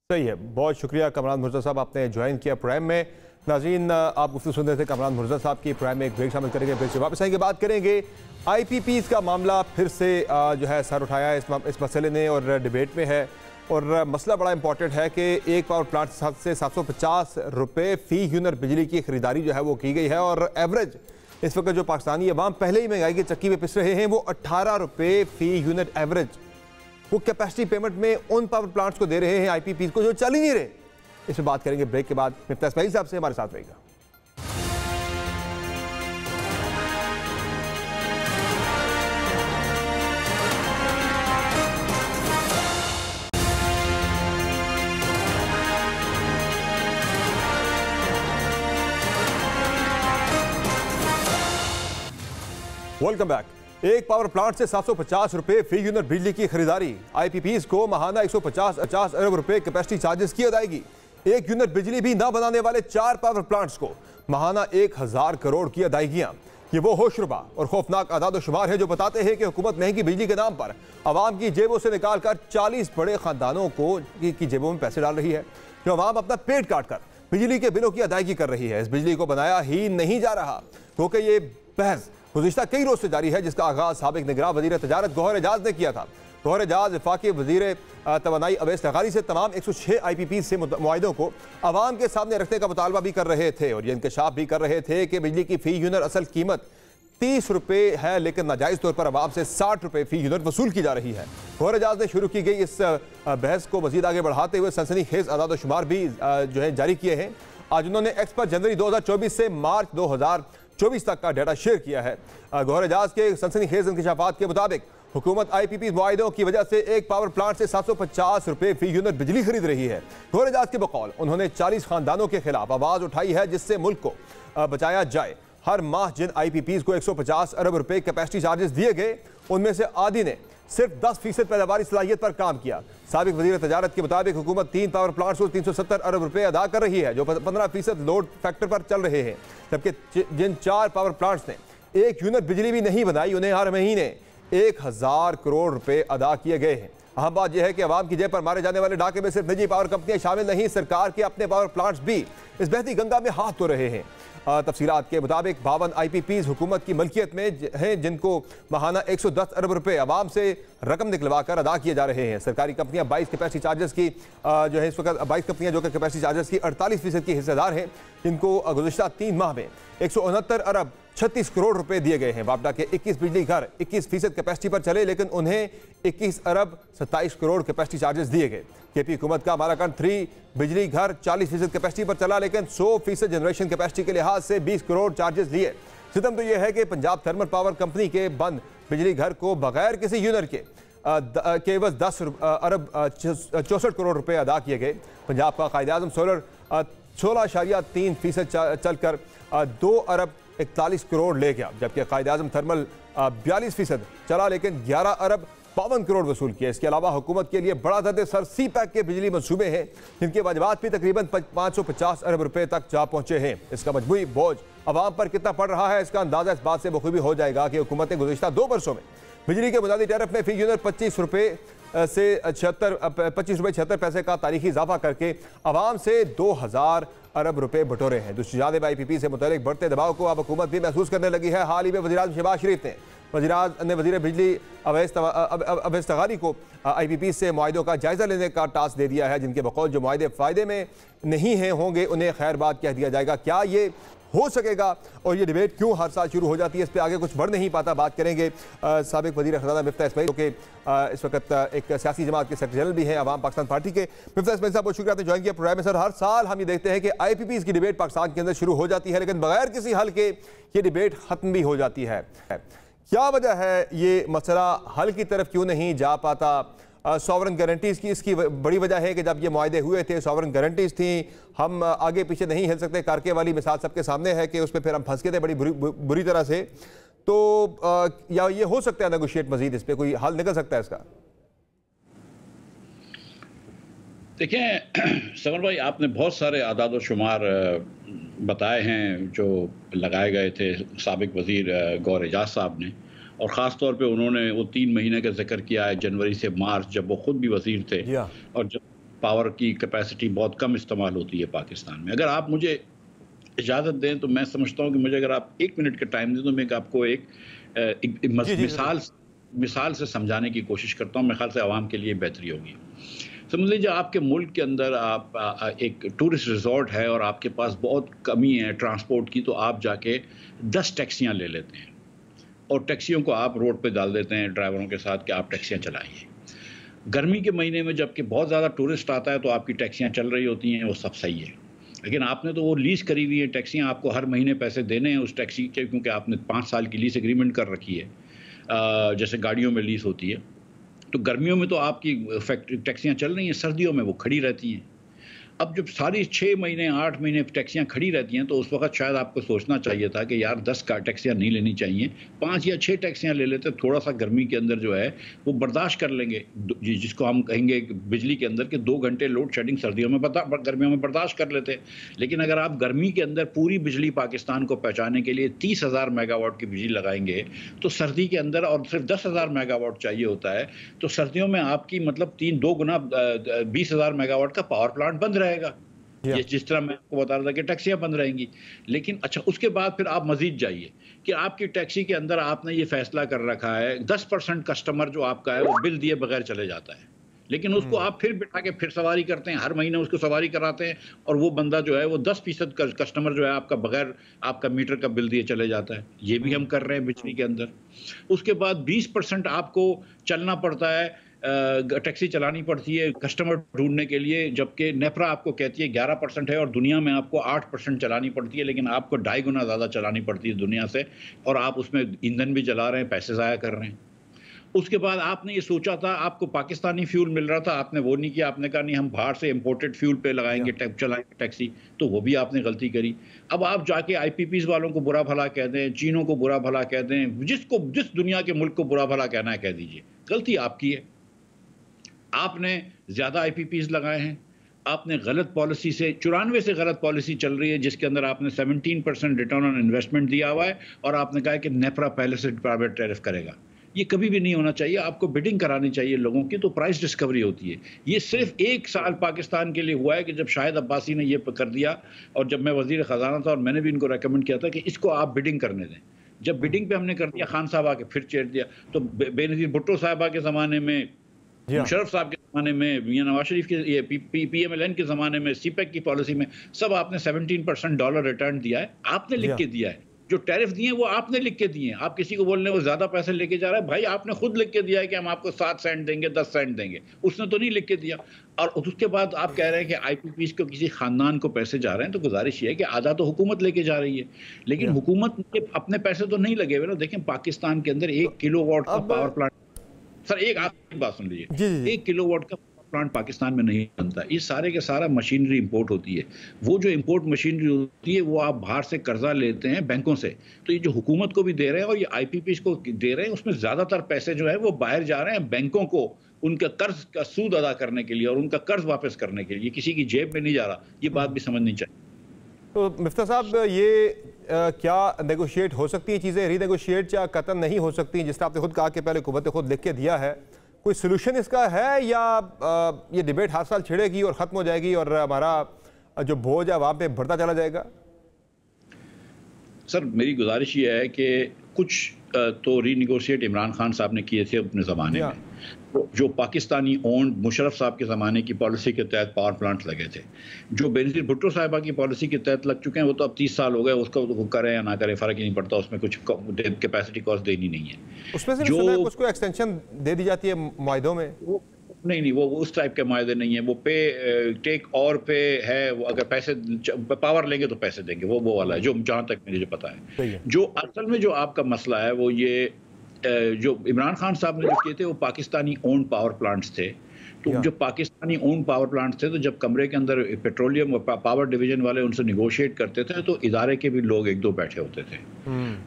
सही है, बहुत शुक्रिया कमरान मुर्तज़ा साहब, आपने ज्वाइन किया प्रोग्राम में। नाज़रीन, आप गुफ्तगू सुन रहे थे कमरान मुर्तज़ा साहब की। प्रोग्राम में एक ब्रेक शामिल करेंगे, ब्रेक से वापस आएंगे, बात करेंगे IPPs का मामला फिर से जो है सर उठाया इस मसले ने और डिबेट में है। और मसला बड़ा इंपॉर्टेंट है कि एक पावर प्लांट से 750 रुपये फ़ी यूनिट बिजली की खरीदारी जो है वो की गई है, और एवरेज इस वक्त जो पाकिस्तानी अवाम पहले ही महंगाई की चक्की में पिस रहे हैं, वो 18 रुपये फ़ी यूनिट एवरेज वो कैपेसिटी पेमेंट में उन पावर प्लांट्स को दे रहे हैं IPPs को जो चल ही नहीं रहे। इस पर बात करेंगे ब्रेक के बाद। मिफ्ता इस्माइल साहब से हमारे साथ रहेगा। Welcome back. एक पावर प्लांट से 750 रुपये फी यूनिट बिजली की खरीदारी। IPPs को महाना 150 अरब रुपए कैपेसिटी चार्जेस की अदायगी। एक यूनिट बिजली भी ना बनाने वाले 4 पावर प्लांट्स को महाना 1000 करोड़ की अदायगियां। ये वो होशरुबा और खौफनाक आदाद शुमार है जो बताते हैं कि हुकूमत महंगी बिजली के नाम पर आवाम की जेबों से निकालकर 40 बड़े खानदानों की जेबों में पैसे डाल रही है, जो आवाम अपना पेट काट कर बिजली के बिलों की अदायगी कर रही है। इस बिजली को बनाया ही नहीं जा रहा, क्योंकि ये बहस गुज़िश्ता कई रोज से जारी है, जिसका आगाज साबिक निगरान वज़ीर तजारत गौहर एजाज ने किया था। गौहर एजाज वफाकी वज़ीर तवानाई अवैस लगारी से तमाम 106 IPPs से मुआहिदों को आवाम के सामने रखने का मुतालबा भी कर रहे थे, और ये इंकशाफ भी कर रहे थे कि बिजली की फ़ी यूनिट असल कीमत 30 रुपये है, लेकिन नाजायज़ तौर पर आवाम से 60 रुपये फी यूनिट वसूल की जा रही है। गौहर एजाज ने शुरू की गई इस बहस को मजीद आगे बढ़ाते हुए सनसनीखेज आदाद शुमार भी जो है जारी किए हैं। आज उन्होंने एक्स पर जनवरी 2024 से मार्च 2024 तक का डाटा शेयर किया है। गौहर एजाज के सनसनीखेज इंकशाफात के मुताबिक हुकूमत IPP मुआहिदों की वजह से एक पावर प्लांट से 750 रुपये फी यूनिट बिजली खरीद रही है। गौहर एजाज के बकौल उन्होंने 40 खानदानों के खिलाफ आवाज़ उठाई है जिससे मुल्क को बचाया जाए। हर माह जिन IPPs को 150 अरब रुपए कैपेसिटी चार्जेस दिए गए, उनमें से आधी ने सिर्फ 10% पैदावारी सलाहियत पर काम किया। साबिक वजीर तजारत के मुताबिक हुकूमत 3 पावर प्लांट्स को 370 अरब रुपए अदा कर रही है, जो 15% लोड फैक्टर पर चल रहे हैं, जबकि जिन 4 पावर प्लांट्स ने एक यूनिट बिजली भी नहीं बनाई, उन्हें हर महीने 1000 करोड़ रुपए अदा किए गए हैं। अहम बात यह है कि अवाम की जेब पर मारे जाने वाले डाके में सिर्फ निजी पावर कंपनियां शामिल नहीं, सरकार के अपने पावर प्लांट्स भी इस बहती गंगा में हाथ धो रहे हैं। तफसीलात के मुताबिक 52 IPPs हुकूमत की मलकियत में हैं, जिनको माहाना 110 अरब रुपए अवाम से रकम निकलवा कर अदा किए जा रहे हैं। सरकारी कंपनियां 22 कैपेसिटी चार्जेस की जो है इस वक्त 22 कंपनियां जो कि कैपेसिटी चार्जेस की 48% की हिस्सेदार हैं, जिनको गुज़िश्ता 3 माह में 169 अरब 36 करोड़ रुपए दिए गए हैं। वापडा के 21 बिजली घर 21% कैपेसिटी पर चले, लेकिन उन्हें 21 अरब 27 करोड़ कैपेसिटी चार्जेस दिए गए। KP हुकूमत का माराकंड 3 बिजली घर 40% कैपेसिटी पर चला, लेकिन 100% जनरेशन कैपेसिटी के लिहाज से 20 करोड़ चार्जेस लिए। सितम तो यह है कि पंजाब थर्मल पावर कंपनी के बंद बिजली घर को बगैर किसी यूनिट के बस 10 अरब 64 करोड़ रुपए अदा किए गए। पंजाब का कायद-ए-आज़म सोलर 16.3% चलकर 2 अरब 41 करोड़ ले गया, जबकि कायद-ए-आज़म थर्मल 42% चला, लेकिन 11 अरब 52 करोड़ वसूल किए। इसके अलावा हुकूमत के लिए बड़ा दर्द सर CPEC के बिजली मंसूबे हैं, जिनके वाजिबात भी तकरीबन 550 अरब रुपए तक जा पहुंचे हैं। इसका मजबूरी बोझ अवाम पर कितना पड़ रहा है, इसका अंदाजा इस बात से बखूबी हो जाएगा कि हुकूमत ने गुज़िश्ता 2 वर्षों में बिजली के बुनियादी टैरिफ में फी यूनिट 25 रुपये से 26 रुपये 76 पैसे का तारीखी इजाफा करके अवाम से 2000 अरब रुपए बटोरे हैं। दूसरी जानिब IPP से मुतालिक बढ़ते दबाव को अब हुकूमत भी महसूस करने लगी है। हाल ही में वज़ीर-ए-आज़म शहबाज शरीफ ने वज़ीर बिजली अवैस तगारी को IPP से मुआहिदों का जायज़ा लेने का टास्क दे दिया है, जिनके बकौल जो मुआहिदे फ़ायदे में नहीं हैं होंगे उन्हें खैरबाद कह दिया जाएगा। क्या ये हो सकेगा और ये डिबेट क्यों हर साल शुरू हो जाती है, इस पर आगे कुछ बढ़ नहीं पाता। बात करेंगे साबिक वज़ीर ख़ज़ाना मिफ्ता इस्माइल, जो कि इस वक्त एक सियासी जमात के सेक्रेटरी जनरल भी हैं अवाम पाकिस्तान पार्टी के। मिफ्ता इस्माइल साहब, बहुत शुक्रिया आपने ज्वाइन किया प्रोग्राम में। सर, हर साल हम ये देखते हैं कि IPPs की डिबेट पाकिस्तान के अंदर शुरू हो जाती है, लेकिन बगैर किसी हल के ये डिबेट ख़त्म भी हो जाती है। क्या वजह है ये मसला हल की तरफ क्यों नहीं जा पाता? सॉवरन गारंटीज़ की इसकी बड़ी वजह है कि जब ये मुआहदे हुए थे सॉवरन गारंटीज़ थी, हम आगे पीछे नहीं हिल सकते। कारके वाली मिसाल सबके सामने है कि उस पर फिर हम फंस गए थे बड़ी बुरी तरह से। तो या ये हो सकता है नेगोशिएट मजीद, इस पर कोई हल निकल सकता है इसका? देखें समर भाई, आपने बहुत सारे आदाद व शुमार बताए हैं जो लगाए गए थे साबिक वज़ीर गौहर एजाज साहब ने, और ख़ास तौर पे उन्होंने वो 3 महीने का जिक्र किया है, जनवरी से मार्च, जब वो ख़ुद भी वज़ीर थे और जब पावर की कैपेसिटी बहुत कम इस्तेमाल होती है पाकिस्तान में। अगर आप मुझे इजाज़त दें तो मैं समझता हूँ कि मुझे अगर आप 1 मिनट का टाइम दें तो मैं आपको एक मिसाल से समझाने की कोशिश करता हूँ। मेरे ख्याल से आवाम के लिए बेहतरी होगी। समझ लीजिए आपके मुल्क के अंदर आप एक टूरिस्ट रिजॉर्ट है और आपके पास बहुत कमी है ट्रांसपोर्ट की, तो आप जाके 10 टैक्सियाँ ले लेते हैं और टैक्सियों को आप रोड पे डाल देते हैं ड्राइवरों के साथ कि आप टैक्सियाँ चलाइए। गर्मी के महीने में जबकि बहुत ज़्यादा टूरिस्ट आता है तो आपकी टैक्सियाँ चल रही होती हैं, वो सब सही है, लेकिन आपने तो वो लीज़ करी हुई है टैक्सियाँ, आपको हर महीने पैसे देने हैं उस टैक्सी के, क्योंकि आपने 5 साल की लीज़ एग्रीमेंट कर रखी है, जैसे गाड़ियों में लीज़ होती है। तो गर्मियों में तो आपकी टैक्सियाँ चल रही हैं, सर्दियों में वो खड़ी रहती हैं। अब जब सारी 6 महीने 8 महीने टैक्सियाँ खड़ी रहती हैं तो उस वक्त शायद आपको सोचना चाहिए था कि यार 10 टैक्सियाँ नहीं लेनी चाहिए, 5 या 6 टैक्सियाँ ले लेते, थोड़ा सा गर्मी के अंदर जो है वो बर्दाश्त कर लेंगे, जिसको हम कहेंगे बिजली के अंदर के 2 घंटे लोड शेडिंग सर्दियों में गर्मियों में बर्दाश्त कर लेते। लेकिन अगर आप गर्मी के अंदर पूरी बिजली पाकिस्तान को पहुँचाने के लिए 30,000 मेगावाट की बिजली लगाएंगे तो सर्दी के अंदर और सिर्फ 10,000 मेगावाट चाहिए होता है, तो सर्दियों में आपकी मतलब 2 गुना 20,000 मेगावाट का पावर प्लांट बंद रहेगा। ये जिस तरह मैं आपको बता रहा था कि टैक्सियां बंद रहेंगी। लेकिन अच्छा, उसके बाद फिर आप मजीद जाइए कि आपकी टैक्सी के अंदर आपने ये फैसला कर रखा है 10% कस्टमर जो आपका है वो बिल दिए बगैर चले जाता है, लेकिन उसको आप फिर बिठा के फिर सवारी करते हैं, हर महीने उसको सवारी कराते हैं, और वो बंदा जो है वो 10% कस्टमर जो है आपका बगैर आपका मीटर का बिल दिए चले जाता है। ये भी हम कर रहे हैं बिजली के अंदर। उसके बाद 20% आपको चलना पड़ता है, टैक्सी चलानी पड़ती है कस्टमर ढूंढने के लिए, जबकि नेफ्रा आपको कहती है 11% है और दुनिया में आपको 8% चलानी पड़ती है, लेकिन आपको 2.5 गुना ज़्यादा चलानी पड़ती है दुनिया से, और आप उसमें ईंधन भी जला रहे हैं, पैसे ज़ाया कर रहे हैं। उसके बाद आपने ये सोचा था आपको पाकिस्तानी फ्यूल मिल रहा था, आपने वो नहीं किया, आपने कहा नहीं हम बाहर से इंपोर्टेड फ्यूल पे लगाएंगे, चलाएंगे टैक्सी, तो वो भी आपने गलती करी। अब आप जाके IPPs वालों को बुरा भला कह दें, चीनों को बुरा भला कह दें, जिस दुनिया के मुल्क को बुरा भला कहना है कह दीजिए, गलती आपकी है। आपने ज़्यादा IPPs लगाए हैं, आपने गलत पॉलिसी से 94 से गलत पॉलिसी चल रही है, जिसके अंदर आपने 17% रिटर्न ऑन इन्वेस्टमेंट दिया हुआ है, और आपने कहा कि नेफ्रा पहले से प्राइवेट टैरिफ करेगा। ये कभी भी नहीं होना चाहिए, आपको बिडिंग करानी चाहिए लोगों की, तो प्राइस डिस्कवरी होती है। ये सिर्फ 1 साल पाकिस्तान के लिए हुआ है कि जब शाहिद अब्बासी ने ये कर दिया, और जब मैं वजीर ख़जाना था और मैंने भी इनको रेकमेंड किया था कि इसको आप बिडिंग करने दें। जब बिडिंग पे हमने कर दिया, खान साहब आके फिर चेड़ दिया। तो बेनज़ीर भुट्टो साहबा के ज़माने में, मुशर्रफ साहब के ज़माने में, मियां नवाज शरीफ के ये PMLN के ज़माने में, CPEC की पॉलिसी में, सब आपने 17% डॉलर रिटर्न दिया है, आपने लिख के दिया है। जो टैरिफ दिए हैं वो आपने लिख के दिए हैं। आप किसी को बोल रहे हैं वो ज्यादा पैसे लेके जा रहा है, भाई आपने खुद लिख के दिया है कि हम आपको 7 सेंट देंगे, 10 सेंट देंगे, उसने तो नहीं लिख के दिया। और उसके बाद आप कह रहे हैं कि IPPs को किसी खानदान को पैसे जा रहे हैं, तो गुजारिश ये है कि आधा तो हुकूमत लेके जा रही है, लेकिन हुकूमत के अपने पैसे तो नहीं लगे हुए ना। देखें पाकिस्तान के अंदर 1 किलोवाट का पावर प्लांट, सर एक आप बात सुन लीजिए, 1 किलोवाट का प्लांट पाकिस्तान में नहीं बनता। ये सारे के सारा मशीनरी इंपोर्ट होती है। वो जो इंपोर्ट मशीनरी होती है वो आप बाहर से कर्जा लेते हैं बैंकों से, तो ये जो हुकूमत को भी दे रहे हैं और ये IPPs को दे रहे हैं, उसमें ज्यादातर पैसे जो है वो बाहर जा रहे हैं बैंकों को, उनका कर्ज का सूद अदा करने के लिए और उनका कर्ज वापस करने के लिए, किसी की जेब में नहीं जा रहा। ये बात भी समझनी चाहिए। तो मिफ्ता साहब, ये क्या नेगोशिएट हो सकती हैं चीज़ें, रीनेगोशिएट या कतन नहीं हो सकती? जिस तरह आपने खुद कहा कि पहले हुकूमत ने खुद लिख के दिया है, कोई सोल्यूशन इसका है, या ये डिबेट हर साल छिड़ेगी और ख़त्म हो जाएगी और हमारा जो बोझ है वहाँ पे बढ़ता चला जाएगा? सर मेरी गुजारिश ये है कि कुछ तो रीनिगोशिएट इमरान खान साहब ने किए थे अपने ज़माने में, जो पाकिस्तानी ओन्ड मुशर्रफ साहब के ज़माने की पॉलिसी के तहत पावर प्लांट लगे थे। जो बेनज़ीर भुट्टो साहिबा की पॉलिसी के तहत लग चुके हैं वो तो अब 30 साल हो गए, उसका वो करें या ना करें फ़र्क ही नहीं पड़ता, उसमें कुछ कैपेसिटी कॉस्ट देनी नहीं है। उसमें से जो उसको एक्सटेंशन दे दी जाती है मुआहदों में, नहीं वो उस टाइप के मायदे नहीं है, वो पे टेक और पे है। वो अगर पैसे पावर लेंगे तो पैसे देंगे, वो वाला है जो जहाँ तक मुझे पता है। जो असल में जो आपका मसला है वो ये जो इमरान खान साहब ने जो किए थे वो पाकिस्तानी ओन पावर प्लांट्स थे। तो जो पाकिस्तानी ओन पावर प्लांट्स थे, तो जब कमरे के अंदर पेट्रोलियम पावर डिवीजन वाले उनसे निगोशिएट करते थे तो इदारे के भी लोग 1-2 बैठे होते थे,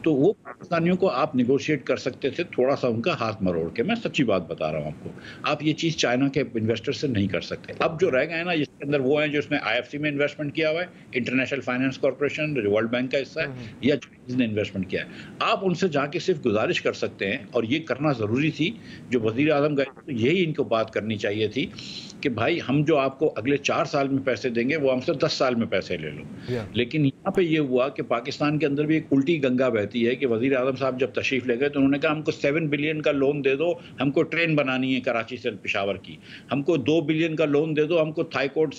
तो वो पाकिस्तानियों को आप निगोशिएट कर सकते थे थोड़ा सा उनका हाथ मरोड़ के। मैं सच्ची बात बता रहा हूँ आपको, आप ये चीज़ चाइना के इन्वेस्टर से नहीं कर सकते। अब जो रह गए हैं ना, जिसके अंदर वो हैं जो इसमें IFC में इन्वेस्टमेंट किया हुआ है, international finance corporation, world bank का हिस्सा है, या चाइनीज ने इन्वेस्टमेंट किया है। आप उनसे जाके सिर्फ गुजारिश कर सकते हैं, और ये करना ज़रूरी थी। जो वज़ीर आज़म गए तो यही इनको बात करनी चाहिए थी कि भाई हम जो आपको अगले 4 साल में पैसे देंगे वो हमसे 10 साल में पैसे ले लो। लेकिन यहाँ पे ये हुआ कि पाकिस्तान के अंदर भी एक उल्टी गंगा बहती है कि वज़ीर आज़म साहब जब तशरीफ ले गए तो उन्होंने कहा हमको 7 बिलियन का लोन दे दो, हमको ट्रेन बनानी है कराची से पेशावर की, हमको 2 बिलियन का लोन दे दो, हमको थाकोट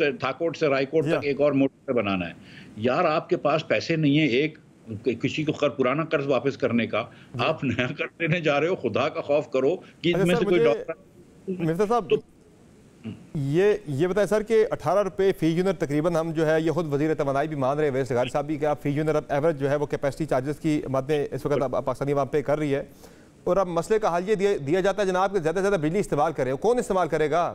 से रायकोट तक एक और मोटर बनाना है। यार आपके पास पैसे नहीं है एक किसी को पुराना कर्ज वापस करने का, आप नया कर्ज लेने जा रहे हो। खुदा का खौफ करो कि इसमें से कोई डॉक्टर। मिर्जा साहब ये बताएं सर कि 18 रुपये फी यूनिट तकरीबन हम जो है ये खुद वज़ीर तवानाई भी मान रहे हैं, वैसे गारी साहब भी, कि आप फी यूनिट एवरेज जो है वो कैपेसिटी चार्जेस की मद में इस वक्त पाकिस्तानी वहाँ पे कर रही है। और अब मसले का हल ये दिया जाता है जनाब कि ज़्यादा से ज़्यादा बिजली इस्तेमाल करें। कौन इस्तेमाल करेगा?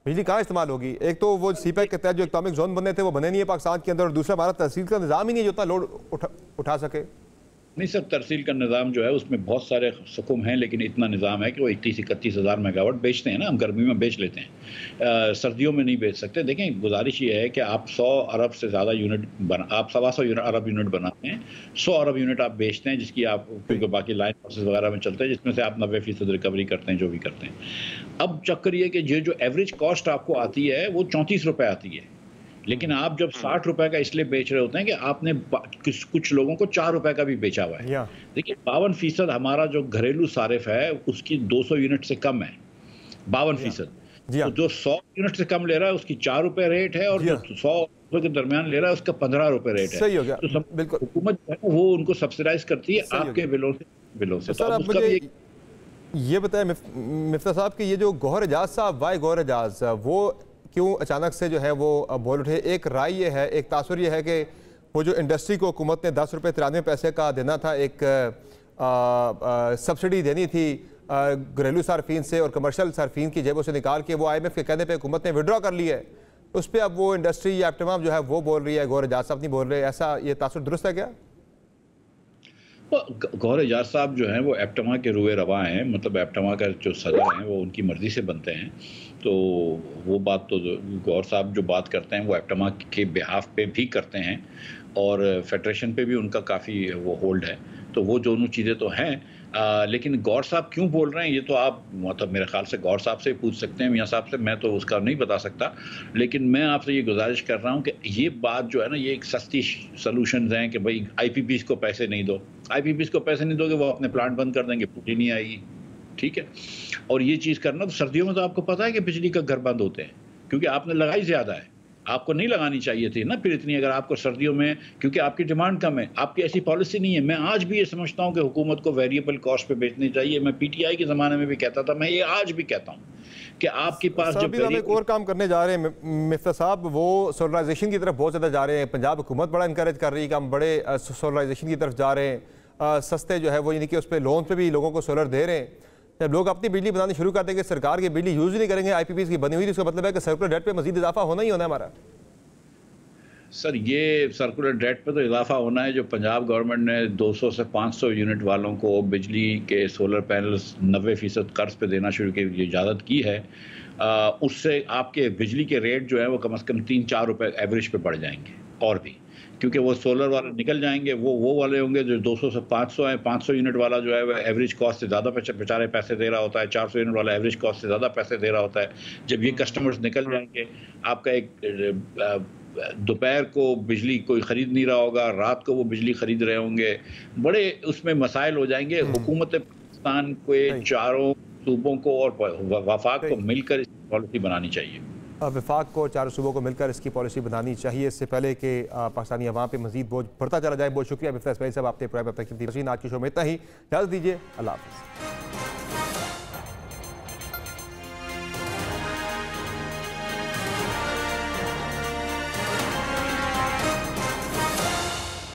बिजली कहाँ इस्तेमाल होगी? एक तो वो CPEC के तहत जो इकनॉमिक जोन बने थे वो बने नहीं है पाकिस्तान के अंदर, और दूसरा हमारा तहसील का निज़ाम ही नहीं है जो उतना लोड उठा सके। नहीं सर, तहसील का निज़ाम जो है उसमें बहुत सारे सुकुम हैं, लेकिन इतना निज़ाम है कि वो 31-31 हज़ार मेगावाट बेचते हैं ना, हम गर्मी में बेच लेते हैं, सर्दियों में नहीं बेच सकते। देखें गुजारिश ये है कि आप 100 अरब से ज़्यादा यूनिट आप 125 अरब यूनिट बनाते हैं, 100 अरब यूनिट आप बेचते हैं, जिसकी आप क्योंकि बाकी लाइन प्रोसेस वगैरह में चलते हैं, जिसमें से आप 90% रिकवरी करते हैं जो भी करते हैं। अब चक्कर ये कि जो एवरेज कॉस्ट आपको आती है वो 34 रुपये आती है, लेकिन आप जब 60 रुपए का इसलिए बेच रहे होते हैं कि आपने कुछ लोगों को 4 रुपए का भी बेचा हुआ है। देखिए 52% हमारा जो घरेलू सारिफ है उसकी 200 यूनिट से कम है, 52%। जी हाँ। तो जो 100 यूनिट से कम ले रहा है उसकी 4 रुपए रेट है, और जो 100 रुपए के दरमियान ले रहा है उसका 15 रुपए रेट है। सही हो गया। तो बिल्कुल हुकूमत जो है वो उनको सब्सिडाइज करती है आपके बिलों से। सर, आप मुझे ये बताएं मिफ्ता साहब कि ये जो गौहर एजाज साहब, वाई गौहर एजाज, वो क्यों अचानक से जो है वो बोल उठे? एक राय ये है, एक तासुर ये है कि वो जो इंडस्ट्री को हुकूमत ने 10 रुपये 93 पैसे का देना था, एक सब्सिडी देनी थी घरेलू सार्फिन से और कमर्शियल सार्फिन की जेबों से निकाल के, वो IMF के कहने पे हुकूमत ने विड्रॉ कर ली है। उस पर अब वो इंडस्ट्री या एप्टमा जो है वो बोल रही है, गौहर एजाज साहब नहीं बोल रहे। ऐसा ये तासुर दुरुस्त है क्या? गौहर एजाज साहब जो हैं वो एप्टमा के रुए रवा हैं, मतलब एप्टमा का जो सदर हैं वो उनकी मर्ज़ी से बनते हैं। तो वो बात तो गौहर साहब जो बात करते हैं वो एप्टमा के बिहाफ पे भी करते हैं, और फेडरेशन पे भी उनका काफ़ी वो होल्ड है। तो वो दोनों चीज़ें तो हैं, लेकिन गौर साहब क्यों बोल रहे हैं ये तो आप मतलब मेरे ख्याल से गौर साहब से पूछ सकते हैं, मियाँ साहब से, मैं तो उसका नहीं बता सकता। लेकिन मैं आपसे ये गुजारिश कर रहा हूँ कि ये बात जो है ना, ये एक सस्ती सॉल्यूशंस हैं कि भाई IPPs को पैसे नहीं दो, IPPs को पैसे नहीं दोगे वो अपने प्लांट बंद कर देंगे, पूरी नहीं आएगी, ठीक है। और ये चीज़ करना, तो सर्दियों में तो आपको पता है कि बिजली का घर बंद होते हैं क्योंकि आपने लगाई ज़्यादा है, आपको नहीं लगानी चाहिए थी ना फिर इतनी, अगर आपको सर्दियों में, क्योंकि आपकी डिमांड कम है, आपकी ऐसी पॉलिसी नहीं है। मैं आज भी ये समझता हूँ कि हुकूमत को वेरिएबल कॉस्ट पे बेचनी चाहिए। मैं PTI के ज़माने में भी कहता था, मैं ये आज भी कहता हूँ कि आपके पास जब हम एक और काम करने जा रहे हैं मिफ्ता साहब, वो सोलराइजेशन की तरफ बहुत ज़्यादा जा रहे हैं। पंजाब हुकूमत बड़ा इंकरेज कर रही है कि हम बड़े सोलराइजेशन की तरफ जा रहे हैं। सस्ते जो है वो यानी कि उस पर लोन पे भी लोगों को सोलर दे रहे हैं। जब लोग अपनी बिजली बनानी शुरू कर देंगे, सरकार की बिजली यूज़ नहीं करेंगे, IPPs की बनी हुई, तो इसका मतलब है कि सर्कुलर डेट पे मजीद इजाफा होना ही होना है हमारा। सर ये सर्कुलर डेट पे तो इजाफा होना है। जो पंजाब गवर्नमेंट ने 200 से 500 यूनिट वालों को बिजली के सोलर पैनल्स 90% कर्ज पे देना शुरू की इजाज़त की है, उससे आपके बिजली के रेट जो है वो कम से कम 3-4 रुपए एवरेज पे बढ़ जाएंगे, और भी, क्योंकि वो सोलर वाले निकल जाएंगे, वो वाले होंगे जो 200 से 500 हैं। 500 यूनिट वाला जो है वो एवरेज कॉस्ट से ज़्यादा बेचारे पैसे दे रहा होता है, 400 यूनिट वाला एवरेज कॉस्ट से ज़्यादा पैसे दे रहा होता है। जब ये कस्टमर्स निकल जाएंगे, आपका एक दोपहर को बिजली कोई ख़रीद नहीं रहा होगा, रात को वो बिजली ख़रीद रहे होंगे, बड़े उसमें मसाइल हो जाएंगे। हुकूमत पाकिस्तान के चारों सूबों को और वफाक को मिलकर इस पॉलिसी बनानी चाहिए। वफाक को, चारों सूबों को मिलकर इसकी पॉलिसी बनानी चाहिए, इससे पहले कि पाकिस्तानी अवाम पे मजीद बोझ बढ़ता चला जाए। बहुत शुक्रिया मिफ्ता इस्माइल साहब, आपने प्रोग्राम अब तक की आज की शो में इतना ही। इजाज़त दीजिए, अल्लाह हाफ़िज़।